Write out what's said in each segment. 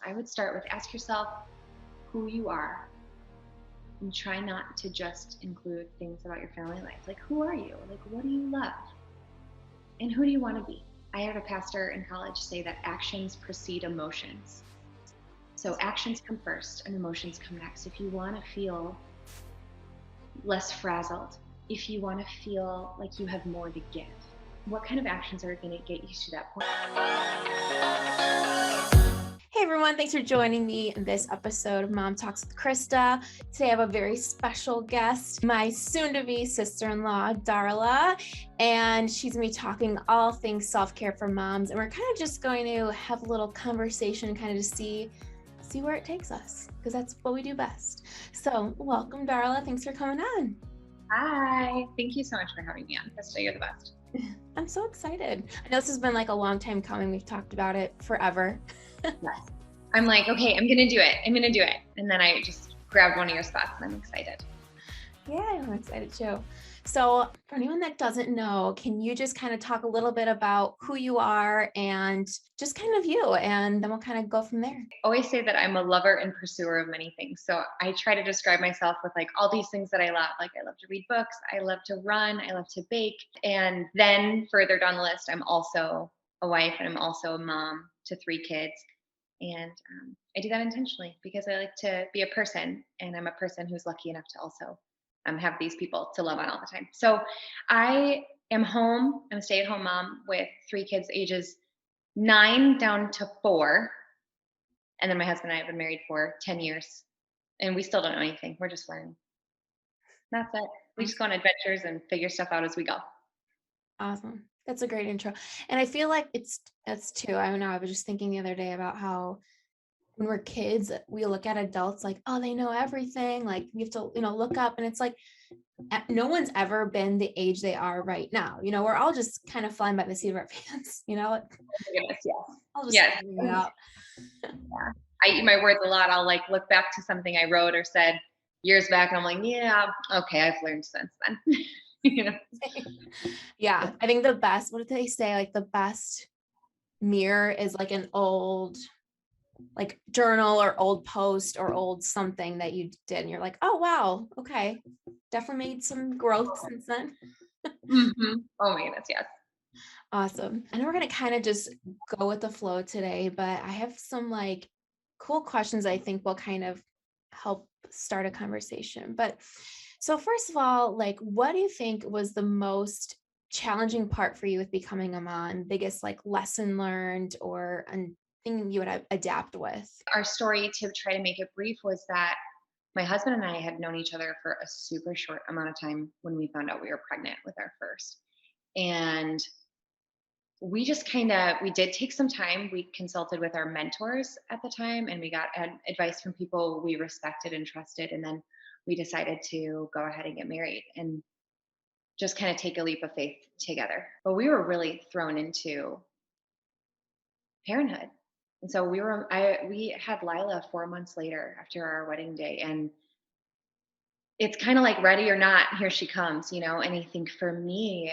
I would start with ask yourself who you are and try not to just include things about your family life. Like, who are you? Like, what do you love? And who do you want to be? I heard a pastor in college say that actions precede emotions. So actions come first and emotions come next. If you want to feel less frazzled, if you want to feel like you have more to give, what kind of actions are going to get you to that point? Hey everyone, thanks for joining me in this episode of Mom Talks with Christa. Today I have a very special guest, my soon-to-be sister-in-law, Darla, and she's gonna be talking all things self-care for moms. And we're kind of just going to have a little conversation kind of to see where it takes us, because that's what we do best. So welcome, Darla. Thanks for coming on. Hi, thank you so much for having me on. Christa, you're the best. I'm so excited. I know this has been like a long time coming. We've talked about it forever. Yes. I'm like, okay, I'm gonna do it. And then I just grabbed one of your spots and I'm excited. Yeah, I'm excited too. So for anyone that doesn't know, can you just kind of talk a little bit about who you are and just kind of you, and then we'll kind of go from there. I always say that I'm a lover and pursuer of many things. So I try to describe myself with like all these things that I love. Like I love to read books, I love to run, I love to bake. And then further down the list, I'm also a wife and I'm also a mom to 3 kids. And I do that intentionally because I like to be a person, and I'm a person who's lucky enough to also have these people to love on all the time. So I am home. I'm a stay-at-home mom with 3 kids, ages 9 down to 4. And then my husband and I have been married for 10 years, and we still don't know anything. We're just learning. That's it. We just go on adventures and figure stuff out as we go. Awesome. That's a great intro. And I feel like that's too. I don't know. I was just thinking the other day about how when we're kids, we look at adults like, oh, they know everything. Like we have to, look up. And it's like, no one's ever been the age they are right now. We're all just kind of flying by the seat of our pants, Oh my goodness, yes. I'll just Yes. figure it out. Yeah. I eat my words a lot. I'll like look back to something I wrote or said years back, and I'm like, yeah, okay, I've learned since then. you know? Yeah. I think the best, what did they say? Like the best mirror is like an old like journal or old post or old something that you did. And you're like, oh, wow. Okay. Definitely made some growth since then. Mm-hmm. Oh my goodness, yes. Awesome. I know we're going to kind of just go with the flow today, but I have some like cool questions I think will kind of help start a conversation. But so first of all, like, what do you think was the most challenging part for you with becoming a mom? Biggest like lesson learned or thing you would adapt with? Our story, to try to make it brief, was that my husband and I had known each other for a super short amount of time when we found out we were pregnant with our first. And we just we did take some time. We consulted with our mentors at the time, and we got advice from people we respected and trusted. And then we decided to go ahead and get married and just kind of take a leap of faith together. But we were really thrown into parenthood. And so we had Lila 4 months later after our wedding day. And it's kind of like ready or not, here she comes, And I think for me,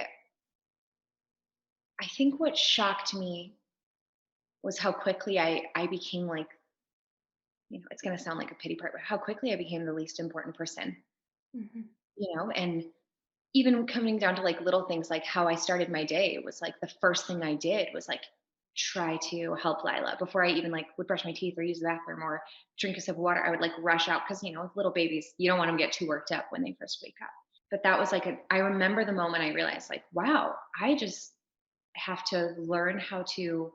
I think what shocked me was how quickly I became like, it's going to sound like a pity part, but how quickly I became the least important person, Mm-hmm. and even coming down to like little things like how I started my day was like the first thing I did was like try to help Lila before I even like would brush my teeth or use the bathroom or drink a sip of water. I would like rush out because, with little babies, you don't want them to get too worked up when they first wake up. But that was like, I remember the moment I realized like, wow, I just have to learn how to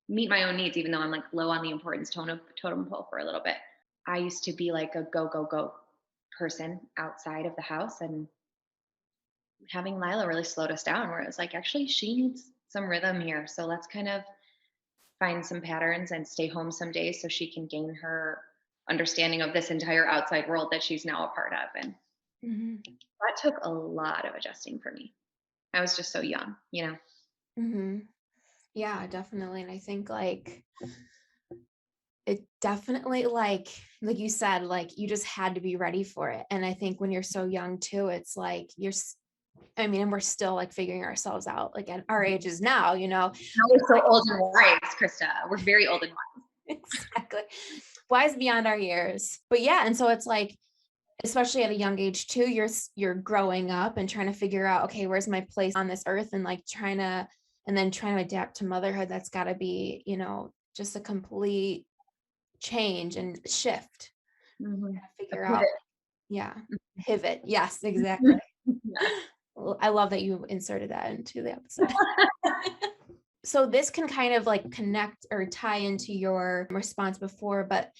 meet my own needs, even though I'm like low on the importance totem pole for a little bit. I used to be like a go, go, go person outside of the house, and having Lila really slowed us down where it was like, actually, she needs some rhythm here. So let's kind of find some patterns and stay home some days so she can gain her understanding of this entire outside world that she's now a part of. And Mm-hmm. that took a lot of adjusting for me. I was just so young. Mm-hmm. Yeah, definitely. And I think like it definitely like you said, like you just had to be ready for it. And I think when you're so young too, it's like and we're still like figuring ourselves out like at our ages now. Now we're so old and wise, Christa. We're very old and wise. Exactly. Wise beyond our years. But yeah, and so it's like, especially at a young age too, you're growing up and trying to figure out, okay, where's my place on this earth, and like trying to adapt to motherhood. That's got to be, just a complete change and shift. Mhm. A Figure out, pivot. yeah, pivot. Yes, exactly. Yes. Well, I love that you inserted that into the episode. So this can kind of like connect or tie into your response before, but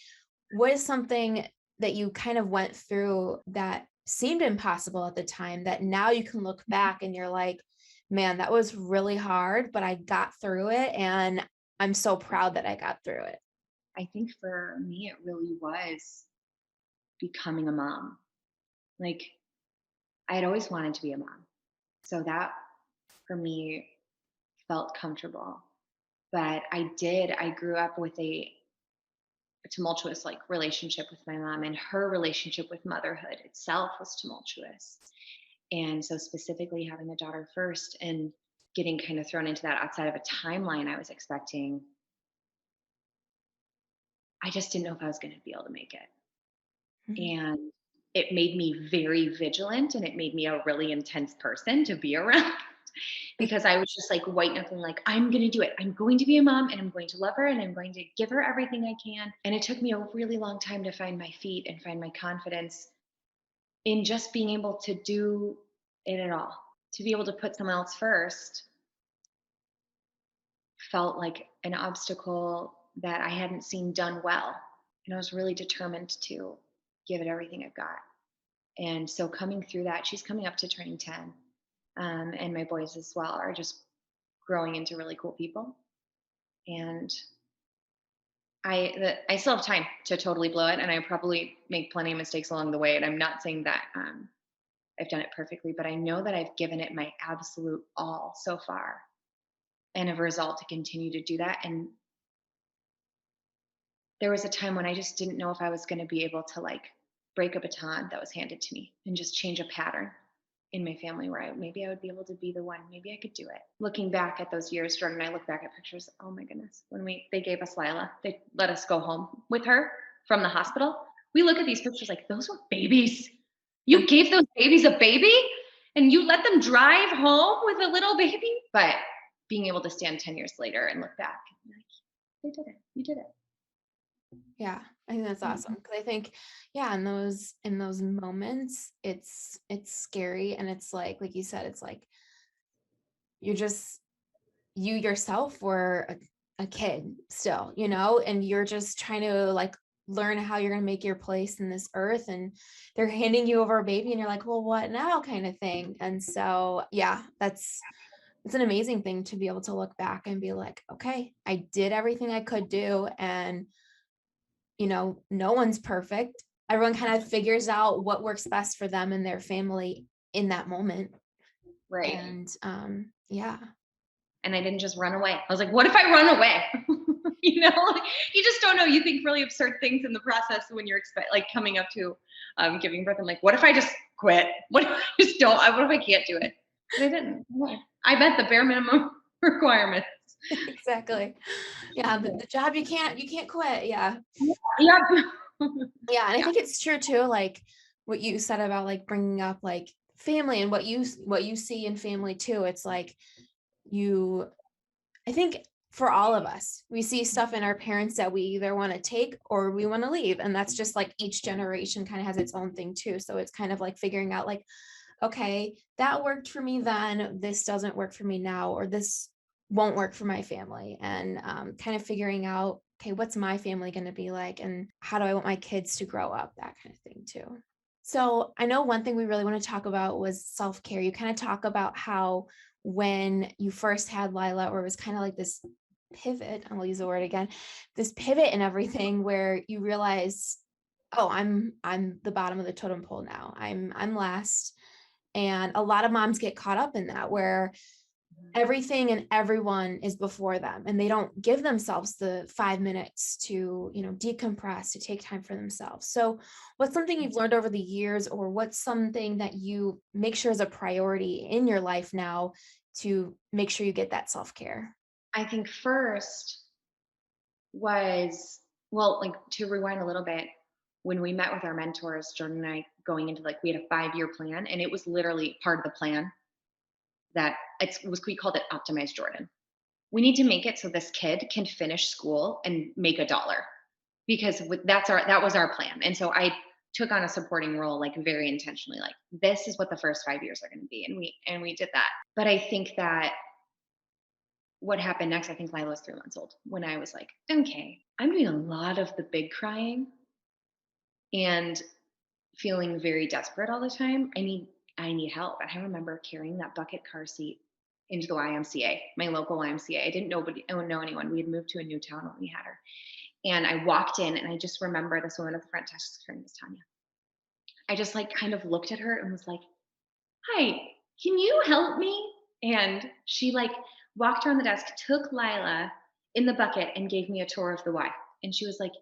what is something that you kind of went through that seemed impossible at the time that now you can look back and you're like, man, that was really hard, but I got through it and I'm so proud that I got through it. I think for me, it really was becoming a mom. Like, I had always wanted to be a mom. So that for me felt comfortable. But I grew up with a tumultuous like relationship with my mom, and her relationship with motherhood itself was tumultuous. And so specifically having a daughter first and getting kind of thrown into that outside of a timeline I was expecting, I just didn't know if I was going to be able to make it. Mhm. And it made me very vigilant, and it made me a really intense person to be around because I was just like white knuckling, like, I'm going to do it. I'm going to be a mom, and I'm going to love her, and I'm going to give her everything I can. And it took me a really long time to find my feet and find my confidence in just being able to do it at all. To be able to put someone else first felt like an obstacle that I hadn't seen done well. And I was really determined to give it everything I've got. And so coming through that, she's coming up to turning 10. And my boys as well are just growing into really cool people. And I still have time to totally blow it. And I probably make plenty of mistakes along the way. And I'm not saying that I've done it perfectly, but I know that I've given it my absolute all so far. And as a result, to continue to do that. And there was a time when I just didn't know if I was going to be able to like break a baton that was handed to me and just change a pattern in my family where maybe I would be able to be the one. Maybe I could do it. Looking back at those years, Jordan and I look back at pictures. Oh my goodness, when they gave us Lila, they let us go home with her from the hospital. We look at these pictures like those were babies. You gave those babies a baby, and you let them drive home with a little baby. But being able to stand 10 years later and look back, and be like, they did it. You did it. Yeah, I think that's awesome Mhm. because I think, yeah, in those moments, it's scary and it's like you said, it's like you're just you yourself were a kid still, and you're just trying to like learn how you're gonna make your place in this earth, and they're handing you over a baby, and you're like, well, what now, kind of thing. And so, yeah, it's an amazing thing to be able to look back and be like, okay, I did everything I could do, and no one's perfect. Everyone kind of figures out what works best for them and their family in that moment. Right. And yeah. And I didn't just run away. I was like, what if I run away? Like, you just don't know. You think really absurd things in the process when you're like coming up to giving birth. I'm like, what if I just quit? What if I just don't? What if I can't do it? But I didn't. I met the bare minimum requirements. Exactly. Yeah, the job you can't quit. Yeah. Yep. Yeah, and I Yeah. think it's true too, like what you said about like bringing up like family and what you see in family too. It's like you I think for all of us, we see stuff in our parents that we either want to take or we want to leave. And that's just like each generation kind of has its own thing too. So it's kind of like figuring out like, okay, that worked for me then, this doesn't work for me now, or this won't work for my family. And kind of figuring out, okay, what's my family going to be like? And how do I want my kids to grow up? That kind of thing too. So I know one thing we really want to talk about was self-care. You kind of talk about how when you first had Lila, or it was kind of like this pivot, I'll use the word again, this pivot in everything where you realize, oh, I'm the bottom of the totem pole now. I'm last. And a lot of moms get caught up in that where everything and everyone is before them and they don't give themselves the 5 minutes to decompress, to take time for themselves. So what's something you've learned over the years, or what's something that you make sure is a priority in your life now to make sure you get that self-care? I think first, was, well, like to rewind a little bit, when we met with our mentors, Jordan and I, going into like, we had a 5-year plan, and it was literally part of the plan that we called it Optimize Jordan. We need to make it so this kid can finish school and make $1, because that was our plan. And so I took on a supporting role, like very intentionally, like this is what the first 5 years are going to be. And we did that. But I think that what happened next, I think Lila was 3 months old when I was like, okay, I'm doing a lot of the big crying and feeling very desperate all the time. I need help. And I remember carrying that bucket car seat into the YMCA, my local YMCA. I didn't know anyone. We had moved to a new town when we had her. And I walked in, and I just remember this woman at the front desk, her name was Tanya. I just like kind of looked at her and was like, "Hi, can you help me?" And she like walked around the desk, took Lila in the bucket, and gave me a tour of the Y. And she was like,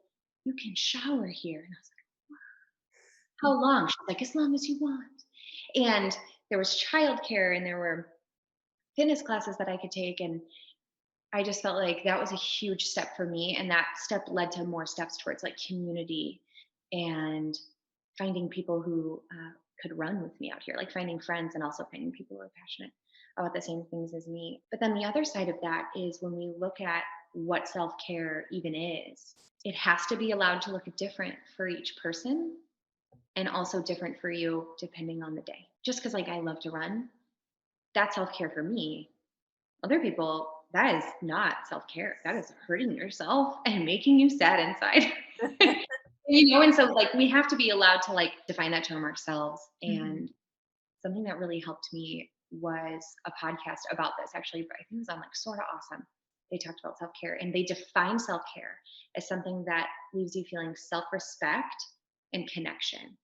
"You can shower here." And I was like, "How long?" She's like, "As long as you want." And there was childcare, and there were fitness classes that I could take. And I just felt like that was a huge step for me. And that step led to more steps towards like community and finding people who could run with me out here, like finding friends and also finding people who are passionate about the same things as me. But then the other side of that is when we look at what self care even is, it has to be allowed to look different for each person and also different for you depending on the day. Just because, like, I love to run, that's self care for me. Other people, that is not self care. That is hurting yourself and making you sad inside. And so like we have to be allowed to like define that term ourselves. Mhm. And something that really helped me was a podcast about this, actually. I think it was on like Sort of Awesome. They talked about self care, and they define self care as something that leaves you feeling self respect and connection.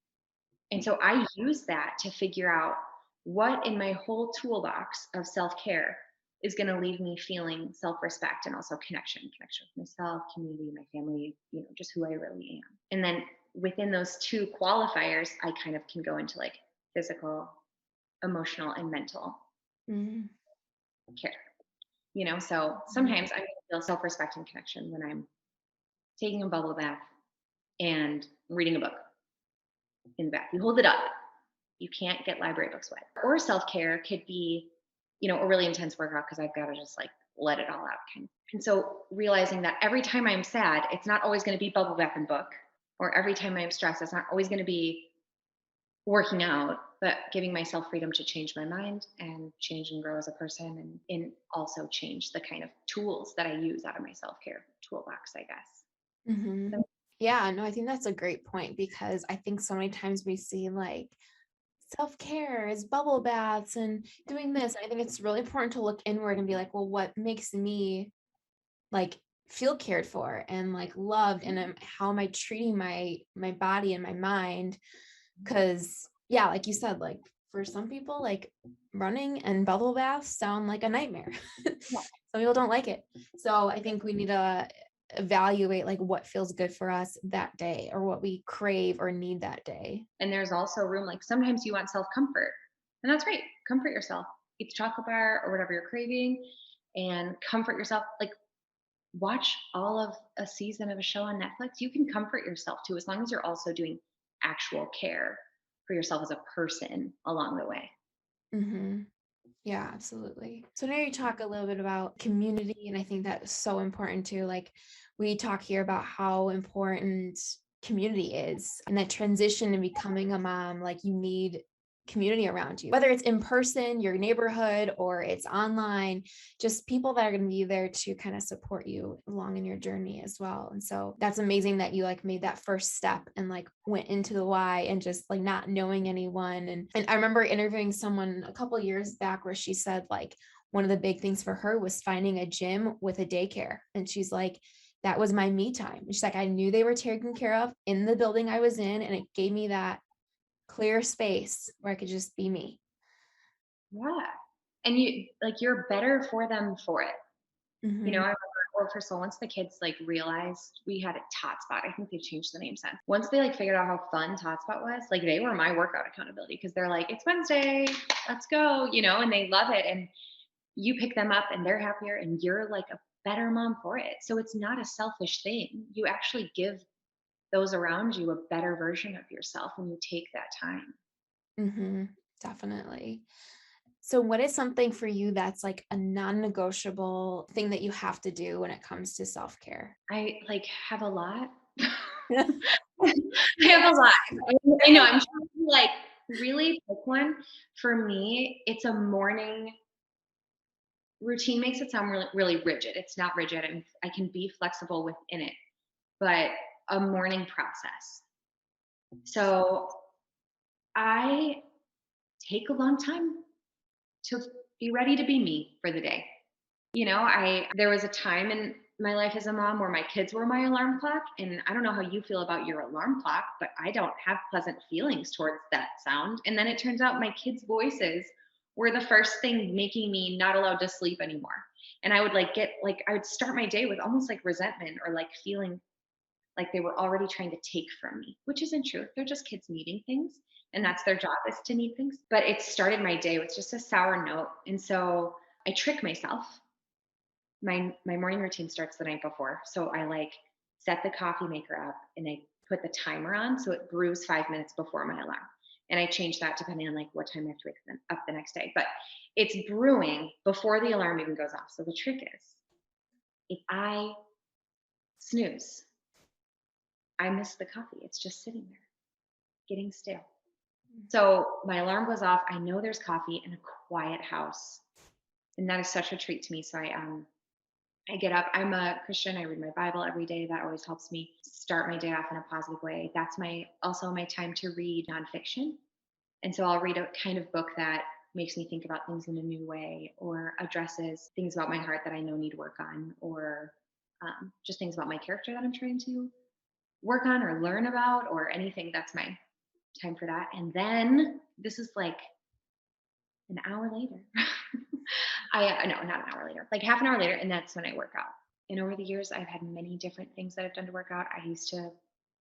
And so I use that to figure out what in my whole toolbox of self care is going to leave me feeling self respect and also connection with myself, community, my family, just who I really am. And then within those two qualifiers, I kind of can go into like physical, emotional, and mental Mhm. care. So Mhm. sometimes I'm going to feel self respect and connection when I'm taking a bubble bath and reading a book in the bath. You hold it up. You can't get library books wet. Or self care could be, a really intense workout because I've got to just like let it all out kind of. And so realizing that every time I'm sad, it's not always going to be bubble bath and book, or every time I'm stressed, it's not always going to be working out, but giving myself freedom to change my mind and change and grow as a person, and also change the kind of tools that I use out of my self care toolbox, I guess. Mhm. So, Yeah, no, I think that's a great point because I think so many times we see like self-care is bubble baths and doing this. I think it's really important to look inward and be like, well, what makes me like feel cared for and like loved, and how am I treating my body and my mind? Because yeah, like you said, like for some people, like running and bubble baths sound like a nightmare. yeah. Some people don't like it. So I think we need to evaluate like what feels good for us that day or what we crave or need that day. And there's also room, like sometimes you want self comfort, and that's great. Comfort yourself. Eat the chocolate bar or whatever you're craving, and comfort yourself. Like watch all of a season of a show on Netflix. You can comfort yourself too, as long as you're also doing actual care for yourself as a person along the way. Hmm. Yeah, absolutely. So now you talk a little bit about community, and I think that's so important too. Like we talk here about how important community is and that transition in becoming a mom, like you need community around you, whether it's in person, your neighborhood, or it's online, just people that are going to be there to kind of support you along in your journey as well. And so that's amazing that you like made that first step and like went into the why and just like not knowing anyone. And I remember interviewing someone a couple of years back where she said like one of the big things for her was finding a gym with a daycare. And she's like, that was my me time. And she's like, I knew they were taken care of in the building I was in, and it gave me that clear space where I could just be me. Yeah. And you're better for them for it. I Mhm. remember, well, first of all, once the kids like realized we had a tot spot, I think they've changed the name since. Once they like figured out how fun tot spot was, like they were my workout accountability, because they're like, it's Wednesday, let's go, and they love it. And you pick them up and they're happier, and you're like a better mom for it. So it's not a selfish thing. You actually give those around you a better version of yourself when you take that time. Hmm. Definitely. So what is something for you that's like a non-negotiable thing that you have to do when it comes to self-care? I like have a lot. I have a lot. I know I'm trying to like really pick one. For me, it's a morning routine. Makes it sound really, really rigid. It's not rigid. I can be flexible within it, but a morning process. So I take a long time to be ready to be me for the day. I there was a time in my life as a mom where my kids were my alarm clock, and I don't know how you feel about your alarm clock, but I don't have pleasant feelings towards that sound. And then it turns out my kids' voices were the first thing making me not allowed to sleep anymore. And I would I would start my day with almost like resentment or like feeling like they were already trying to take from me, which isn't true. They're just kids needing things, and that's their job is to need things. But it started my day with just a sour note. And so I trick myself. My morning routine starts the night before. So I like set the coffee maker up and I put the timer on so it brews 5 minutes before my alarm. And I change that depending on like what time I have to wake up the next day. But it's brewing before the alarm even goes off. So the trick is if I snooze, I miss the coffee. It's just sitting there, getting stale. So my alarm goes off. I know there's coffee in a quiet house. And that is such a treat to me. So I get up. I'm a Christian. I read my Bible every day. That always helps me start my day off in a positive way. That's my also my time to read nonfiction. And so I'll read a kind of book that makes me think about things in a new way or addresses things about my heart that I know need work on or just things about my character that I'm trying to work on or learn about or anything. That's my time for that. And then this is like an hour later. No, not an hour later, like half an hour later, and that's when I work out. And over the years, I've had many different things that I've done to work out. I used to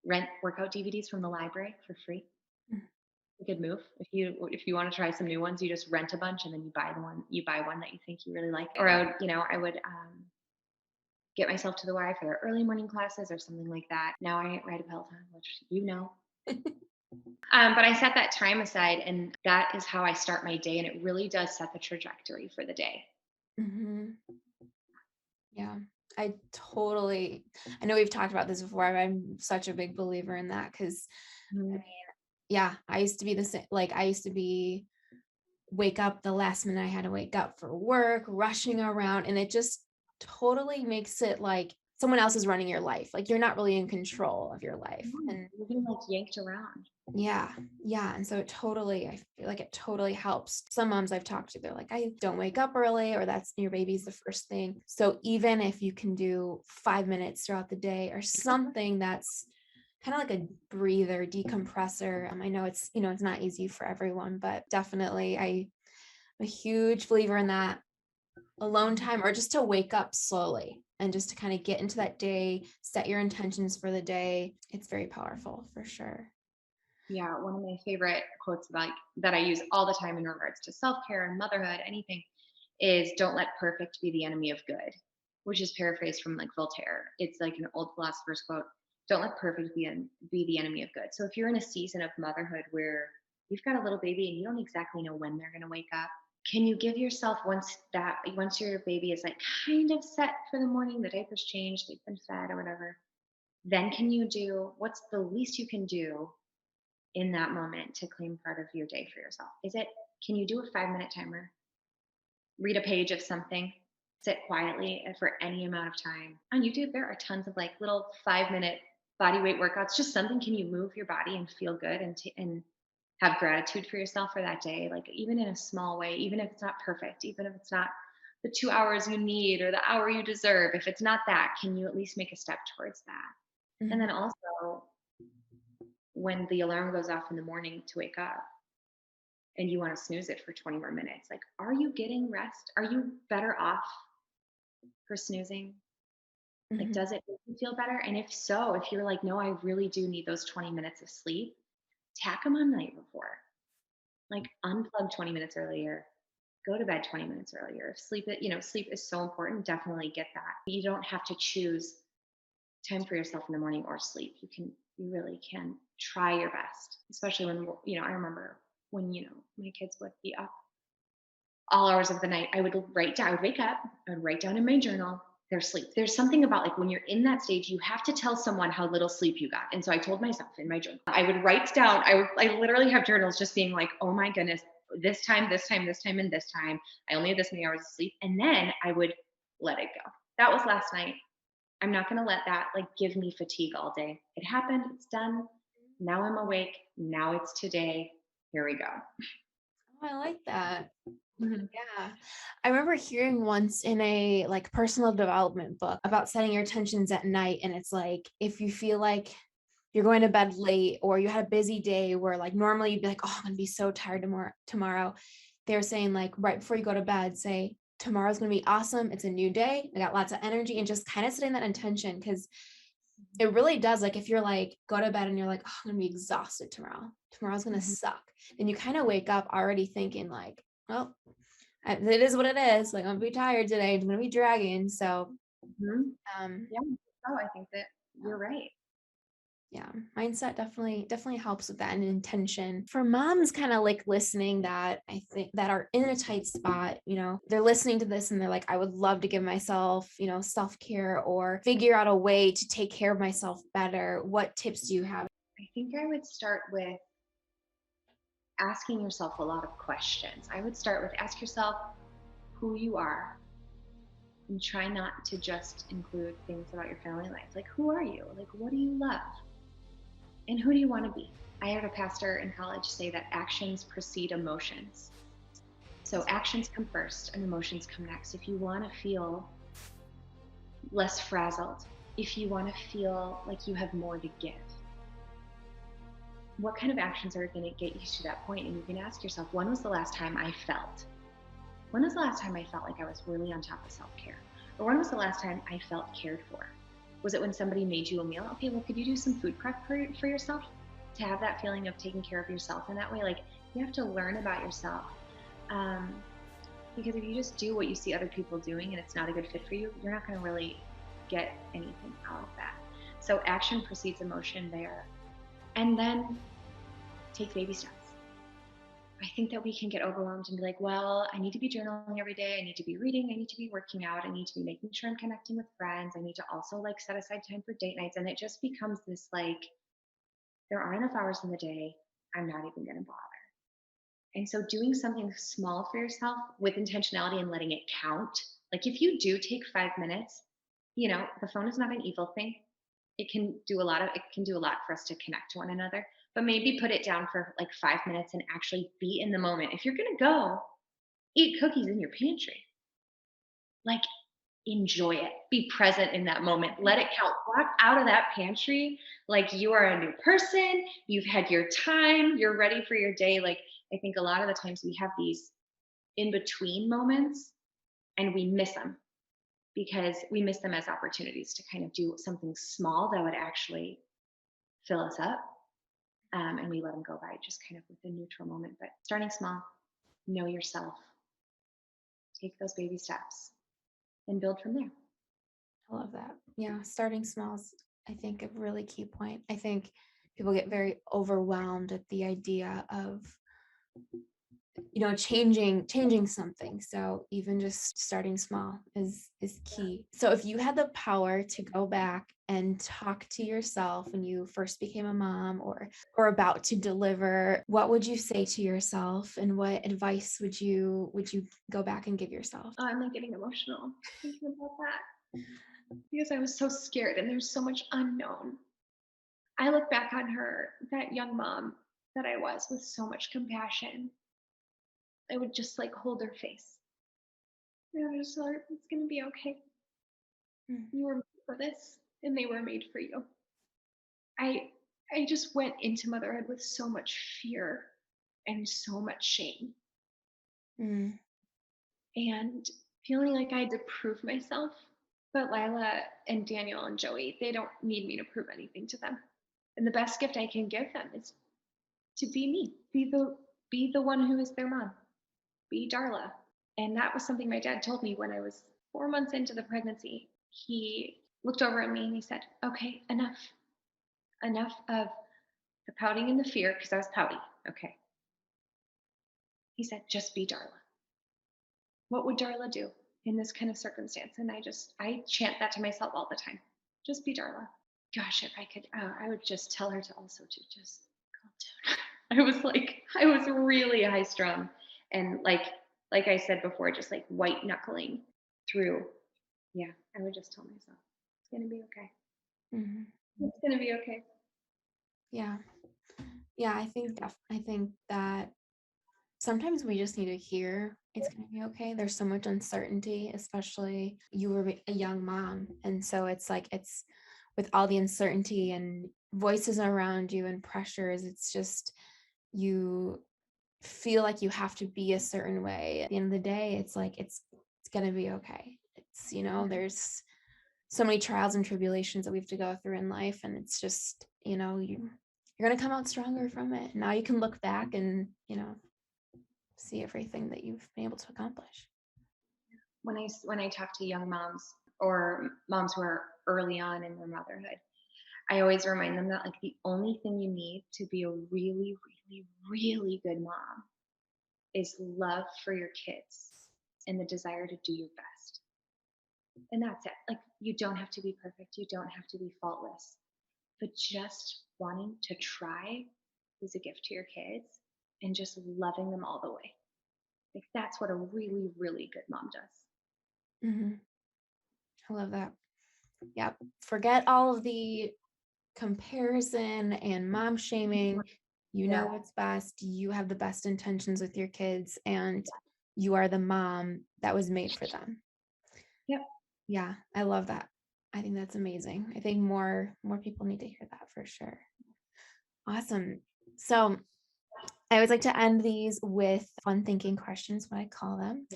rent workout DVDs from the library for free. A good move. If you want to try some new ones, you just rent a bunch and then you buy one that you think you really like. Or I would get myself to the Y for their early morning classes or something like that. Now I ride a Peloton, which you know. But I set that time aside, and that is how I start my day, and it really does set the trajectory for the day. Hmm. Yeah, I know we've talked about this before, but I'm such a big believer in that because, I Mhm. mean, yeah, I used to be the same. Like, I used to be wake up the last minute I had to wake up for work, rushing around, and it just totally makes it like someone else is running your life. Like, you're not really in control of your life. Yeah, And you're getting like yanked around. yeah, yeah. And so I feel like it totally helps. Some moms I've talked to, they're like, I don't wake up early, or that's your baby's the first thing. So even if you can do 5 minutes throughout the day or something that's kind of like a breather, decompressor. I know it's not easy for everyone, but definitely I'm a huge believer in that alone time or just to wake up slowly and just to kind of get into that day, set your intentions for the day. It's very powerful for sure. Yeah, one of my favorite quotes about that I use all the time in regards to self-care and motherhood, anything, is "Don't let perfect be the enemy of good," which is paraphrased from like Voltaire. It's like an old philosopher's quote. Don't let perfect be the enemy of good. So if you're in a season of motherhood where you've got a little baby and you don't exactly know when they're going to wake up, can you give yourself once your baby is like kind of set for the morning, the diaper's changed, they've been fed or whatever, then can you do what's the least you can do in that moment to claim part of your day for yourself? Can you do a 5 minute timer, read a page of something, sit quietly for any amount of time? On YouTube, there are tons of like little 5 minute body weight workouts. Just something, can you move your body and feel good and have gratitude for yourself for that day? Like, even in a small way, even if it's not perfect, even if it's not the 2 hours you need or the hour you deserve, if it's not that, can you at least make a step towards that? And Mhm. then also, when the alarm goes off in the morning to wake up, and you want to snooze it for 20 more minutes, like, are you getting rest? Are you better off for snoozing? Like, Mhm. does it make you feel better? And if so, if you're like, no, I really do need those 20 minutes of sleep, tack them on the night before. Like, unplug 20 minutes earlier, go to bed 20 minutes earlier. If sleep is so important, definitely get that. You don't have to choose time for yourself in the morning or sleep. You really can try your best, especially when, I remember when, my kids would be up all hours of the night. I would wake up, I would write down in my journal their sleep. There's something about like when you're in that stage, you have to tell someone how little sleep you got. And so I told myself in my journal, I would write down, I literally have journals just being like, oh my goodness, this time, this time, this time, and this time, I only had this many hours of sleep. And then I would let it go. That was last night. I'm not going to let that like give me fatigue all day. It happened. It's done. Now I'm awake. Now it's today. Here we go. Oh, I like that. Mhm. Yeah. I remember hearing once in a like personal development book about setting your intentions at night. And it's like, if you feel like you're going to bed late or you had a busy day where like normally you'd be like, oh, I'm gonna be so tired tomorrow. They're saying like right before you go to bed, say, tomorrow's gonna be awesome. It's a new day. I got lots of energy, and just kind of setting that intention, because it really does. Like if you're like go to bed and you're like, oh, I'm gonna be exhausted tomorrow. Tomorrow's gonna Mhm. suck. Then you kind of wake up already thinking like, well, it is what it is. Like I'm gonna be tired today. I'm gonna be dragging. So Mhm. um Yeah. Oh, I think that yeah. you're right. Yeah, mindset definitely helps with that, and intention. For moms kind of like listening, that I think that are in a tight spot, they're listening to this and they're like, I would love to give myself, self-care or figure out a way to take care of myself better. What tips do you have? I think I would start with asking yourself a lot of questions. I would start with ask yourself who you are and try not to just include things about your family life. Like, who are you? Like, what do you love? And who do you want to be? I heard a pastor in college say that actions precede emotions. So actions come first and emotions come next. If you want to feel less frazzled, if you want to feel like you have more to give, what kind of actions are going to get you to that point? And you can ask yourself, when was the last time I felt? When was the last time I felt like I was really on top of self care? Or when was the last time I felt cared for? Was it when somebody made you a meal? Okay, well, could you do some food prep for yourself to have that feeling of taking care of yourself in that way? Like, you have to learn about yourself. Um, because if you just do what you see other people doing and it's not a good fit for you, you're not going to really get anything out of that. So, action precedes emotion there. And then take baby steps. I think that we can get overwhelmed and be like, well, I need to be journaling every day. I need to be reading. I need to be working out. I need to be making sure I'm connecting with friends. I need to also like set aside time for date nights. And it just becomes this like, there aren't enough hours in the day. I'm not even going to bother. And so doing something small for yourself with intentionality and letting it count. Like if you do take 5 minutes, the phone is not an evil thing. It can do a lot for us to connect to one another, but maybe put it down for like 5 minutes and actually be in the moment. If you're going to go eat cookies in your pantry, like enjoy it, be present in that moment, let it count. Walk out of that pantry like you are a new person, you've had your time, you're ready for your day. Like I think a lot of the times we have these in between moments and we miss them because we miss them as opportunities to kind of do something small that would actually fill us up. And we let them go by just kind of with a neutral moment. But starting small, know yourself, take those baby steps, and build from there. I love that. Yeah, starting small is, I think, a really key point. I think people get very overwhelmed at the idea of changing something. So even just starting small is key. So if you had the power to go back and talk to yourself when you first became a mom, or about to deliver, what would you say to yourself, and what advice would you go back and give yourself? Oh, I'm like getting emotional thinking about that because I was so scared and there's so much unknown. I look back on her, that young mom that I was, with so much compassion. I would just like hold her face. And I would just tell her, it's going to be okay. Mm, You were made for this and they were made for you. I I just went into motherhood with so much fear and so much shame mm, and feeling like I had to prove myself. But Lila and Daniel and Joey, they don't need me to prove anything to them. And the best gift I can give them is to be me. Be the one who is their mom. Be Darla. And that was something my dad told me when I was 4 months into the pregnancy. He looked over at me and he said, okay, enough of the pouting and the fear, because I was pouty. Okay. He said, just be Darla. What would Darla do in this kind of circumstance? And I chant that to myself all the time. Just be Darla. Gosh, if I could, I would just tell her to also to just calm down. I was really high strung, and like I said before, just like white knuckling through. Yeah, I would just tell myself it's gonna be okay. Mhm. It's gonna be okay. Yeah. Yeah, I think that sometimes we just need to hear it's going to be okay. There's so much uncertainty, especially you were a young mom. And so it's with all the uncertainty and voices around you and pressures, it's just you feel like you have to be a certain way. At the end of the day, it's going to be okay. It's, there's so many trials and tribulations that we have to go through in life. And it's just, you're going to come out stronger from it. Now you can look back and, see everything that you've been able to accomplish. When I talk to young moms or moms who are early on in their motherhood, I always remind them that like the only thing you need to be a really, really, really good mom is love for your kids and the desire to do your best. And that's it. Like, you don't have to be perfect, you don't have to be faultless, but just wanting to try is a gift to your kids, and just loving them all the way. Like, that's what a really, really good mom does. Mm-hmm. I love that. Yep. Forget all of the comparison and mom shaming. You know what's best. You have the best intentions with your kids, and you are the mom that was made for them. Yep. Yeah, I love that. I think that's amazing. I think more people need to hear that for sure. Awesome. So I always like to end these with fun thinking questions, what I call them.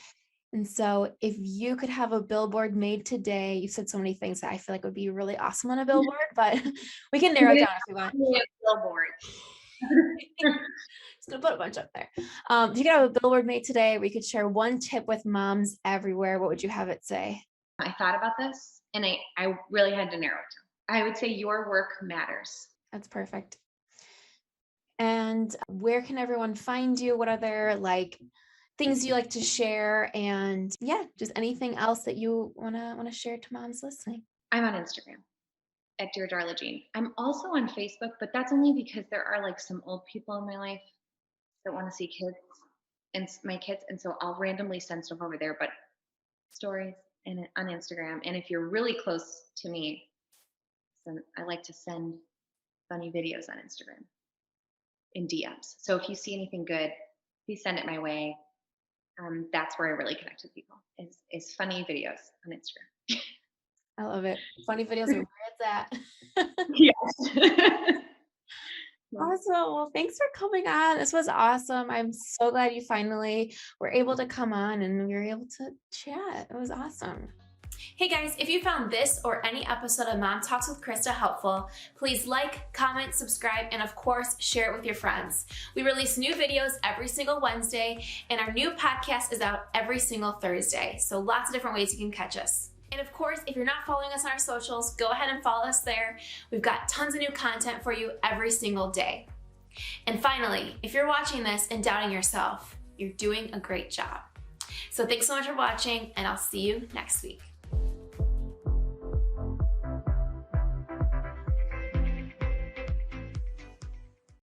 And so if you could have a billboard made today, you said so many things that I feel like would be really awesome on a billboard, but we can narrow it down if you want. Billboard. Just gonna put a bunch up there. If you could have a billboard made today where you could share one tip with moms everywhere, what would you have it say? I thought about this and I really had to narrow it down. I would say your work matters. That's perfect. And where can everyone find you? What other things you like to share? And yeah, just anything else that you wanna share to moms listening. I'm on Instagram at Dear Darla Jean. I'm also on Facebook, but that's only because there are like some old people in my life that want to see kids and my kids, and so I'll randomly send stuff over there. But stories and on Instagram, and if you're really close to me, then I like to send funny videos on Instagram in DMs. So if you see anything good, please send it my way. That's where I really connect with people is funny videos on Instagram. I love it. Funny videos are where it's at. Yes. Awesome. Well, thanks for coming on. This was awesome. I'm so glad you finally were able to come on and we were able to chat. It was awesome. Hey guys, if you found this or any episode of Mom Talks with Christa helpful, please like, comment, subscribe, and of course, share it with your friends. We release new videos every single Wednesday, and our new podcast is out every single Thursday. So lots of different ways you can catch us. And of course, if you're not following us on our socials, go ahead and follow us there. We've got tons of new content for you every single day. And finally, if you're watching this and doubting yourself, you're doing a great job. So thanks so much for watching, and I'll see you next week.